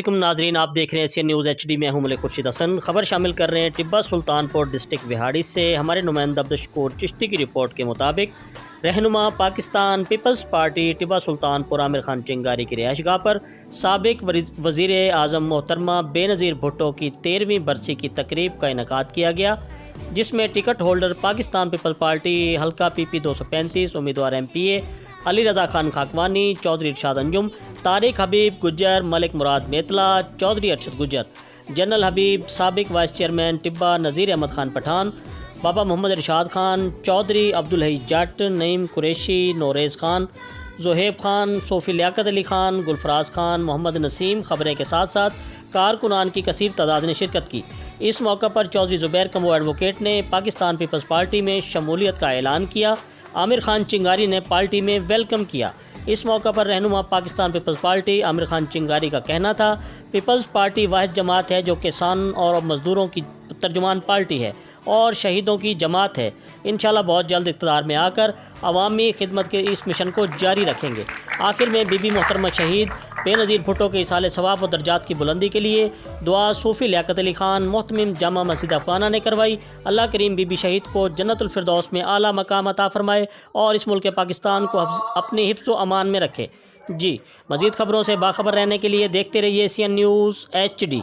अस्सलामुअलैकुम नाजरीन, आप देख रहे हैं एशियन न्यूज़ HD में हूं मलिक खुर्शीद हसन। खबर शामिल कर रहे हैं टिब्बा सुल्तानपुर डिस्ट्रिक्ट बिहाड़ी से। हमारे नुमाइंदा अब्दुल चिश्ती की रिपोर्ट के मुताबिक रहनुमा पाकिस्तान पीपल्स पार्टी टिब्बा सुल्तानपुर आमिर खान चिंगारी की रिहाइशगाह पर साबिक वज़ीर आज़म मोहतरमा बेनज़ीर भुट्टो की 13वीं बरसी की तकरीब का इनेकाद किया गया, जिसमें टिकट होल्डर पाकिस्तान पीपल्स पार्टी हल्का PP 235 उम्मीदवार MPA अली रज़ा खान खाकवानी, चौधरी इरशाद अंजुम, तारिक हबीब गुज्जर, मलिक मुराद मेतला, चौधरी अरशद गुज्जर, जनरल हबीब, साबिक वाइस चेयरमैन टिब्बा नज़ीर अहमद खान पठान, बाबा मोहम्मद इरशाद खान, चौधरी अब्दुल हई जट, नईम कुरैशी, नोरेज़ खान, ज़ुहैब खान, सोफ़ी लियाकत अली खान, गुलफराज खान, मोहम्मद नसीम खबरें के साथ साथ कारकुनान की कसीर तादाद ने शिरकत की। इस मौका पर चौधरी ज़ुबैर कमो एडवोकेट ने पाकिस्तान पीपल्स पार्टी में शमूलियत का ऐलान किया। आमिर खान चिंगारी ने पार्टी में वेलकम किया। इस मौका पर रहनुमा पाकिस्तान पीपल्स पार्टी आमिर खान चिंगारी का कहना था, पीपल्स पार्टी वाहिद जमात है जो किसान और मज़दूरों की तर्जुमान पार्टी है और शहीदों की जमात है। इंशाल्लाह बहुत जल्द इक़्तिदार में आकर अवामी खिदमत के इस मिशन को जारी रखेंगे। आखिर में बीबी मोहतरमा शहीद बेनज़ीर भुट्टो के इसाले सवाब और दर्जात की बुलंदी के लिए दुआ सूफ़ी लियाकत अली खान मोहतमिम जामा मस्जिद अफ़गाना ने करवाई। अल्लाह करीम बीबी शहीद को जन्नतुल फिरदौस में आला मकाम अता फ़रमाए और इस मुल्क पाकिस्तान को अपने हिफ्ज़ व अमान में रखे। जी, मज़ीद ख़बरों से बाखबर रहने के लिए देखते रहिए एशियन न्यूज़ HD।